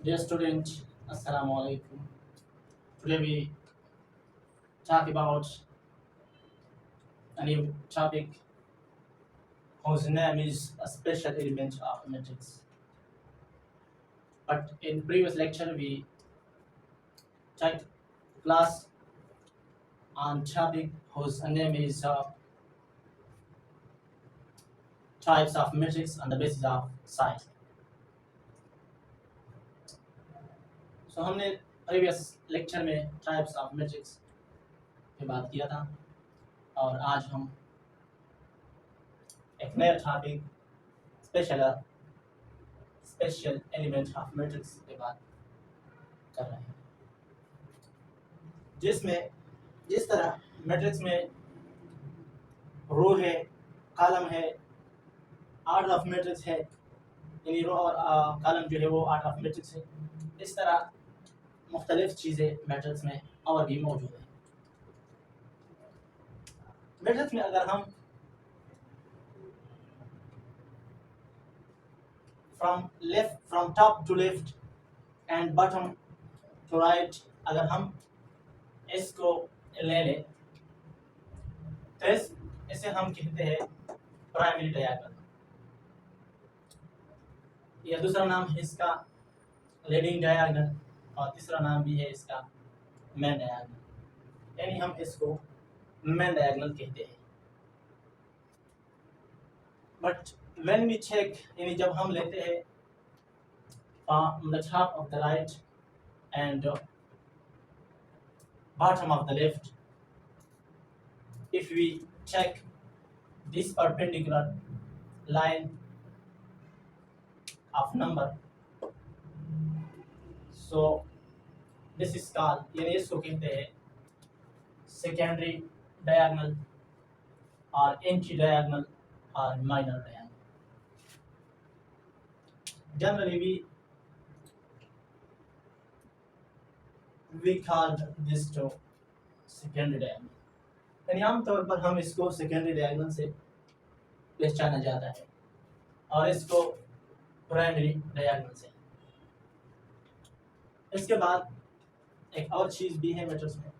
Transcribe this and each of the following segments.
Dear student, Assalamu alaikum. Today we talk about a new topic whose name is a special element of matrix. But in previous lecture we took class on topic whose name is types of matrix on the basis of size. So हमने previous lecture में types of matrix पे बात किया था और आज हम एक नया topic special element of matrix पे बात कर रहे हैं जिसमें जिस तरह मैट्रिक्स में रो है, कॉलम है, ऑर्डर ऑफ मैट्रिक्स है, यानी रो और कॉलम जो है वो ऑर्डर ऑफ मैट्रिक्स है, इस तरह मुख्तलिफ चीज़ें मैट्रिक्स में और भी मौजूद हैं। मैट्रिक्स में अगर हम from top to left and bottom to right अगर हम इसको ले लें तो इसे हम कहते हैं प्राइमरी डायगोनल, या दूसरा नाम है इसका लीडिंग डायगोनल और तीसरा नाम भी है इसका मेन डायगोनल, यानी हम इसको मेन डायगोनल कहते हैं। बट व्हेन वी चेक, यानी जब हम लेते हैं on the top of the right and bottom of the left, if we check this perpendicular line of number, so this is called, यानी इसको कहते हैं सेकेंडरी डायगोनल और एंटी डायगोनल और minor diagonal. Generally we called this to secondary diagonal, यानी आमतौर पर हम इसको सेकेंडरी डायगोनल से पहचाना जाता है और इसको प्राइमरी डायगोनल से। इसके बाद एक और चीज़ भी है मैट्रिक्स में,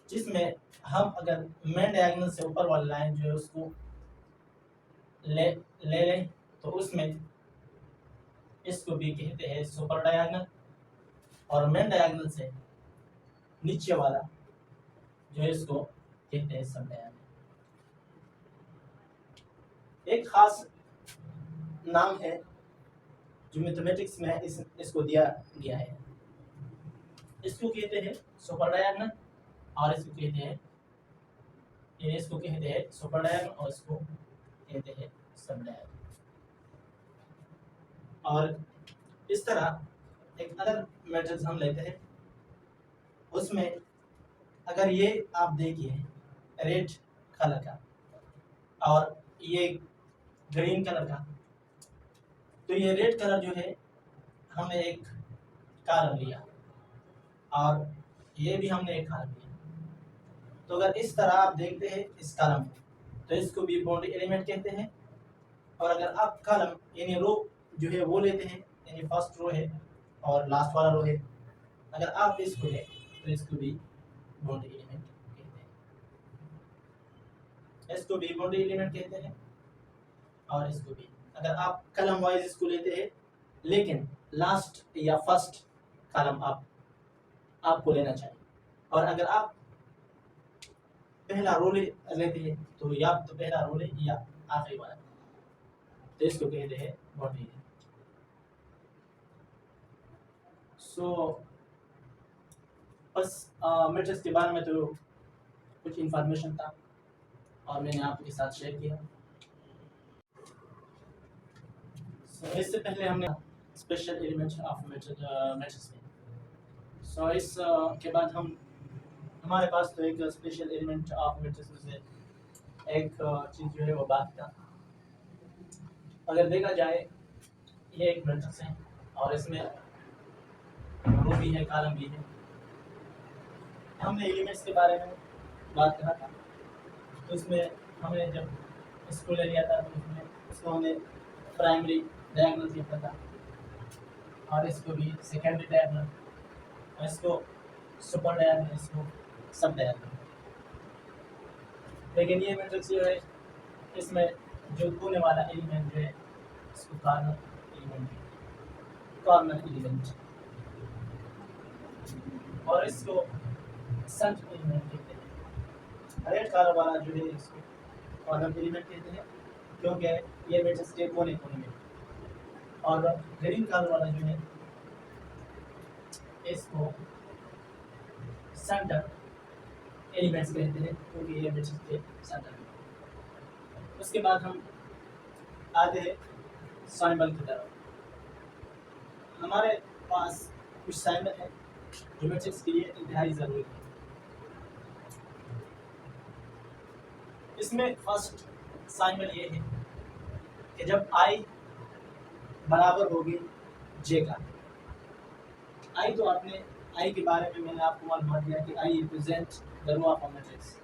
जिसमें हम अगर मेन डायगोनल से ऊपर वाली लाइन जो है उसको ले लें तो उसमें इसको भी कहते हैं सुपर डायगोनल, और मेन डायगोनल से नीचे वाला जो है इसको कहते हैं सब डायगोनल। एक खास नाम है जो मैथमेटिक्स में इसको दिया गया है, इसको कहते हैं सुपर डायगोनल और इसको कहते हैं सुपर डायगोनल और इसको कहते हैं सब डायगोनल। और इस तरह एक अदर मैट्रिक्स हम लेते हैं, उसमें अगर ये आप देखिए रेड कलर का और ये ग्रीन कलर का, तो ये रेड कलर जो है हमने एक कॉलम लिया और ये भी हमने एक कॉलम लिया, तो अगर इस तरह आप देखते हैं इस कॉलम को तो इसको भी बाउंड्री एलिमेंट कहते हैं। और अगर आप कॉलम यानी रो जो है वो लेते हैं, यानी फर्स्ट रो है और लास्ट वाला रो है, अगर आप इसको लें तो इसको भी बाउंड्री एलिमेंट कहते हैं, और इसको भी। अगर आप कॉलम वाइज इसको लेते हैं लेकिन लास्ट या फर्स्ट कॉलम आपको लेना चाहिए, और अगर आप पहला रो लेते हैं तो या तो पहला रो ले या आखिरी वाला, तो इसको कहते हैं बाउंड्री एलिमेंट। बस मैट्रिक्स के बारे में तो कुछ इंफॉर्मेशन था और मैंने आपके साथ शेयर किया। इससे पहले हमने स्पेशल एलिमेंट ऑफ मैट्रिक्स में, इस के बाद हमारे पास तो एक स्पेशल एलिमेंट ऑफ मैट्रिक्स में से एक चीज़ जो है वो बात का। अगर देखा जाए ये एक मैट्रिक्स है और इसमें रो भी है, कॉलम भी है। हमने एलिमेंट्स के बारे में बात करा था, तो इसमें हमने जब इसको ले लिया था तो इसमें इसको हमने प्राइमरी डायगोनल कहता था, और इसको भी सेकेंडरी डायगोनल, और इसको सुपर डायगोनल, इसको सब डायगोनल। लेकिन ये मैट्रिक्स जो है इसमें जो कोने वाला एलिमेंट जो है इसको कॉर्नर एलिमेंट और इसको सेंटर एलिमेंट कहते हैं। रेड कलर वाला जो है इसको कॉर्नर एलिमेंट कहते हैं क्योंकि ये मैट्रिक्स के कोने कोने में, और ग्रीन कलर वाला जो है इसको सेंटर एलिमेंट्स कहते हैं क्योंकि ये मैट्रिक्स के सेंटर में। उसके बाद हम आते हैं साइमल की तरफ। हमारे पास कुछ साइमल है जो मैट्रिक्स के लिए इंतहाई ज़रूरी है। इसमें फर्स्ट साइमल ये है कि जब आई बराबर होगी जे का। आई तो आपने आई के बारे में मैंने आपको मालूम दिया कि I represent the row of a matrix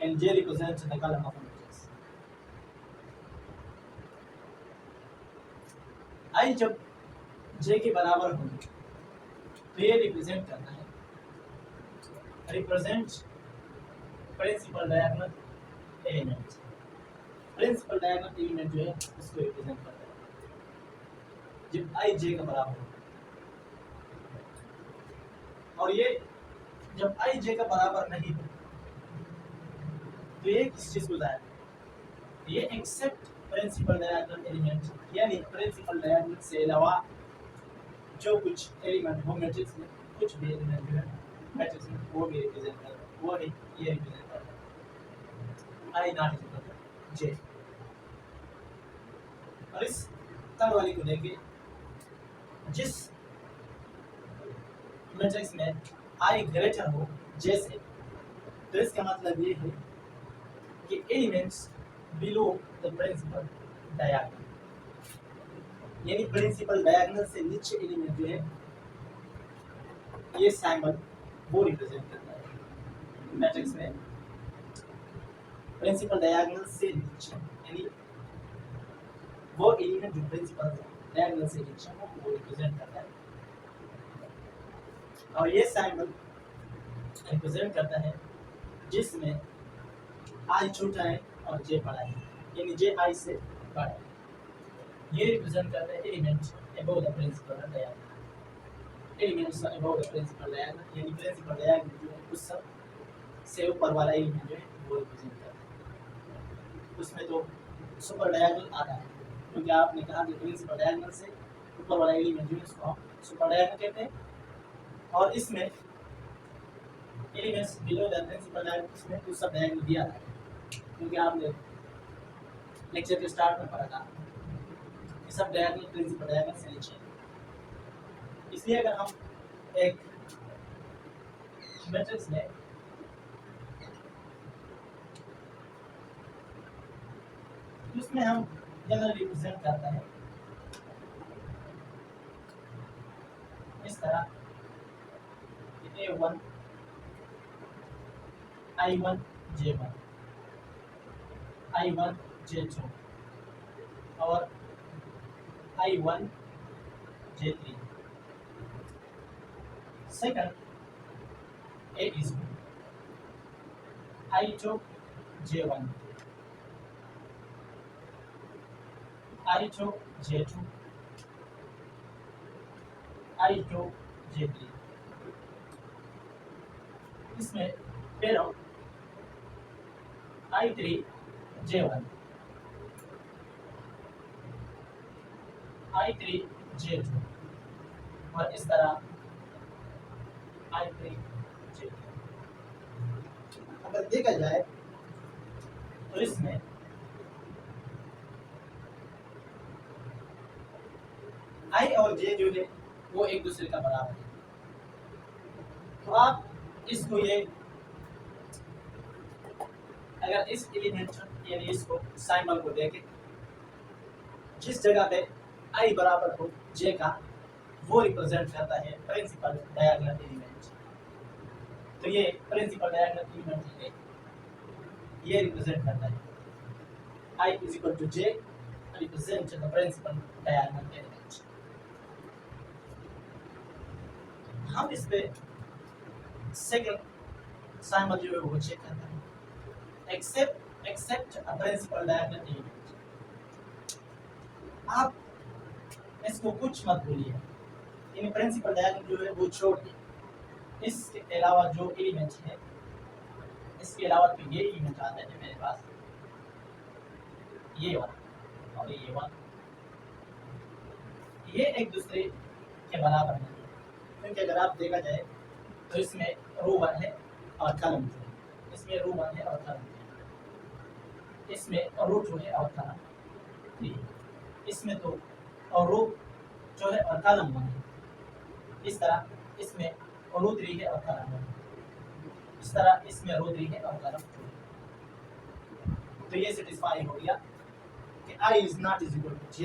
and J represent the column of a matrix. I जब जे के बराबर होगी तो ये रिप्रेजेंट करता है principal diagonal element. Principal diagonal element जो है उसको रिप्रेजेंट करता है जब आई जे का बराबर हो। और ये जब आई जे का बराबर नहीं हो तो ये किस चीज को जाएगा, ये एक्सेप्ट प्रिंसिपल डायगोनल एलिमेंट, यानी प्रिंसिपल डायगोनल से अलावा जो कुछ एलिमेंट हो मैट्रिक्स में, कुछ भी एलिमेंट जो है मैट्रिक्स में वो भी रिप्रेजेंट करता है, वो ही ये रिप्रेजेंट करता है आई नॉट इक्वल टू जे। और इस थर्ड वाली को देखिए, जिस मैट्रिक्स में आई ग्रेटर हो जे से, तो इसका मतलब ये है कि elements below the principal diagonal, यानी प्रिंसिपल डायगोनल से नीचे एलिमेंट जो है ये साइमल वो रिप्रेजेंट करता है मैट्रिक्स में। प्रिंसिपल डायगोनल से नीचे यानी वो एलिमेंट जो प्रिंसिपल डायगोनल से नीचे हो वो रिप्रेजेंट करता है। और ये साइमल रिप्रेजेंट करता है जिसमें आई छोटा है और जे बड़ा है, यानी जे आई से बड़ा है। ये रिप्रेजेंट करता है element above the principal diagonal, elements above the principal diagonal, यानी प्रिंसिपल डायगोनल जो है उस सब से ऊपर वाला एलिमेंट जो है वो रिप्रेजेंट करता है। उसमें तो सुपर डायगोनल आता है क्योंकि आपने कहा कि प्रिंसिपल डायगोनल से ऊपर वाला एलिमेंट जो है उसको हम सुपर डायगोनल कहते हैं। और इसमें elements below the principal diagonal इसमें कुछ सब डायगोनल दिया था क्योंकि आपने लेक्चर के स्टार्ट में पढ़ा था कि सब डायगोनल प्रिंसिपल डायगोनल से नीचे। इसलिए अगर हम एक मैट्रिक्स में उसमें हम जनरल रिप्रेजेंट करता है इस तरह A1 I1 J1 I1 J2 और I1 J3। Second A is I2 J1 I2 J2 I2 J3। इसमें पेरो I3 J1 I3 J2 और इस तरह I3 J3। अगर देखा जाए तो इसमें I और J जो है वो एक दूसरे का बराबर है। तो आप इसको ये अगर इस एलिमेंट यानी इसको साइमल को देखें, जिस जगह पे I बराबर हो J का वो रिप्रेजेंट करता है प्रिंसिपल डायगोनल एलिमेंट। तो ये प्रिंसिपल डायगोनल एलिमेंट है, ये रिप्रेजेंट करता है I is equal to J represent the principal diagonal element। हम इस पे सेकंड साइमल जो है वो चेक करते हैं। एक्सेप्ट अ प्रिंसिपल डायगोनल एलिमेंट। आप इसको कुछ मत बोलिए, इन प्रिंसिपल डायगोनल जो है वो छोड़ दिए। इसके अलावा जो एलिमेंट है, इसके अलावा तो ये एलिमेंट आता है मेरे पास, ये वाला और ये वाला, ये एक दूसरे के बराबर है, क्योंकि अगर आप देखा जाए तो इसमें रो 1 है और कॉलम 2 है, इसमें रो 1 है और कॉलम 2 है, इसमें रो 2 है और कॉलम 3 है, इसमें तो और रो जो है और कॉलम 1 है, इस तरह इसमें रो 3 है और कॉलम 1 है, इस तरह इसमें रो 3 है और कॉलम 2 है। तो ये सेटिस्फाई हो गया कि I is not is equal to J,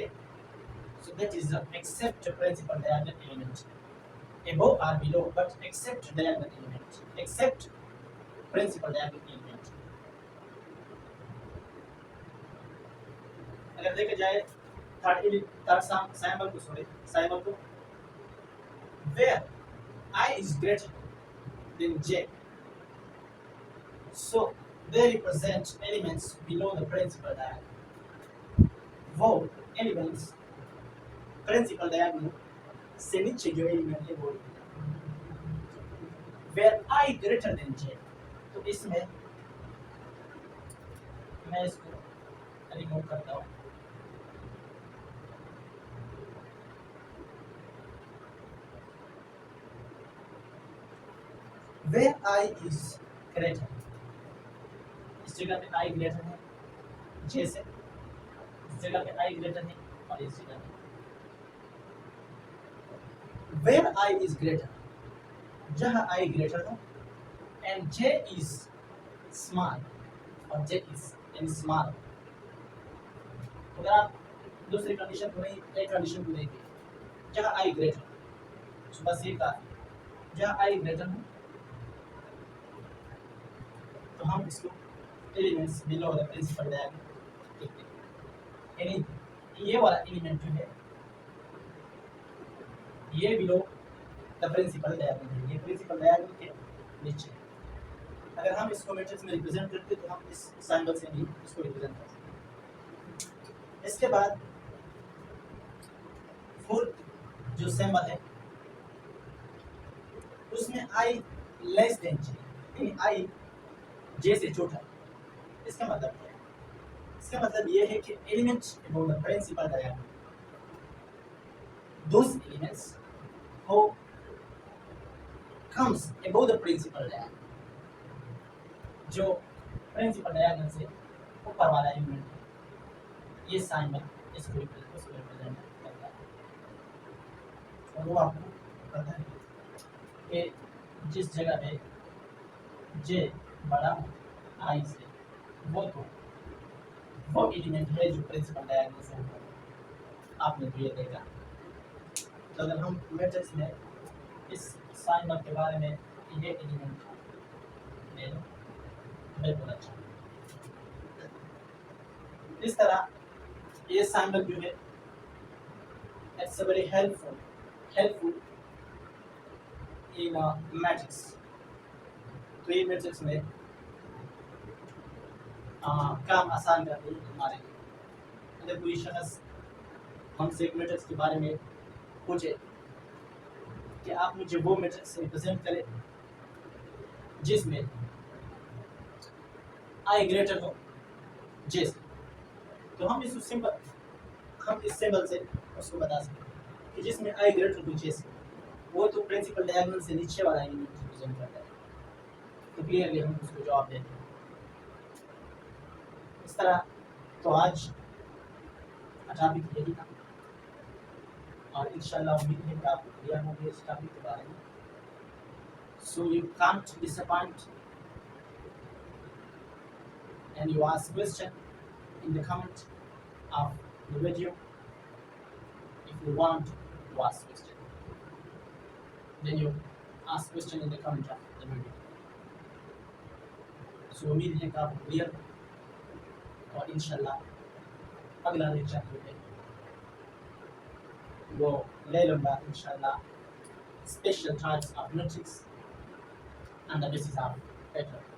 so that is except principal diagonal element above or below, but except diagonal element, except principal diagonal element। अगर देखा जाए थर्ड साइमल को where I is greater than J, so they represent elements below the principal diagonal। वो elements principal diagonal से नीचे जो element है वो वेयर आई ग्रेटर देन जे, तो इसमें मैं इसको रिमूव करता हूँ। वेयर आई इज ग्रेटर, इस जगह पे आई ग्रेटर है जे से, इस जगह पे आई ग्रेटर है और इस जगह पे वेयर आई इज ग्रेटर, जहाँ आई ग्रेटर हो एंड जे इज स्मॉल और जे इज इन स्मॉल। अगर आप दूसरी कंडीशन को नहीं, एक कंडीशन को देखिए, जहाँ आई ग्रेटर, तो बस ये कहा जहाँ आई ग्रेटर हो तो हम इसको elements below the principal diagonal देखते हैं, यानी ये वाला एलिमेंट जो है ये बिलो द प्रिंसिपल डायगोनल है, ये प्रिंसिपल डायगोनल के नीचे। अगर हम इसको मैट्रिक्स में रिप्रेजेंट करते तो हम इस सिंबल से भी इसको रिप्रेजेंट कर सकते हैं। इसके बाद फोर्थ जो सिंबल है उसमें आई लेस देन जे, यानी आई जे से छोटा। इसका मतलब क्या है? इसका मतलब ये है कि elements above the principal diagonal, those elements who comes above the principal diagonal, जो प्रिंसिपल डायगोनल से ऊपर वाला एलिमेंट है, ये सिंबल इसको रिप्रेजेंट करता है। और वो आपको पता है कि जिस जगह पे जे बड़ा आई से, वो एलिमेंट है जो प्रिंसिपल डायगोनल से ऊपर है। आपने तो ये देखा। तो अगर हम मैट्रिक्स में इस सिंबल के बारे में ये एलिमेंट ले लो, बिल्कुल अच्छा। इस तरह ये सिंबल जो है it's very helpful in matrix. तो ये मैट्रिक्स में काम आसान कर दी हमारे लिए। अगर कोई शख्स हमसे एक मैट्रिक्स के बारे में पूछे कि आप मुझे वो मैट्रिक्स रिप्रेजेंट करें जिसमें आई ग्रेटर हो जे से, तो हम इस सिंबल से उसको बता सकते कि जिसमें आई ग्रेटर हो जे से, वो तो प्रिंसिपल डायगोनल से नीचे वाला एलिमेंट रिप्रेजेंट करता है। तो क्लियरली हम उसको जवाब देते हैं इस तरह। तो आज टॉपिक यही था और इंशाल्लाह उम्मीद है कि आपको क्लियर होंगे इस टॉपिक के बारे में। So you can't disappoint and you ask question in the comment of the video if you want to ask question, then you ask question in the comment of the video। so उम्मीद है कि आपको clear और इंशाल्लाह अगला lecture जो है वो ले लूँगा इंशाल्लाह special types of matrix on the basis of pattern.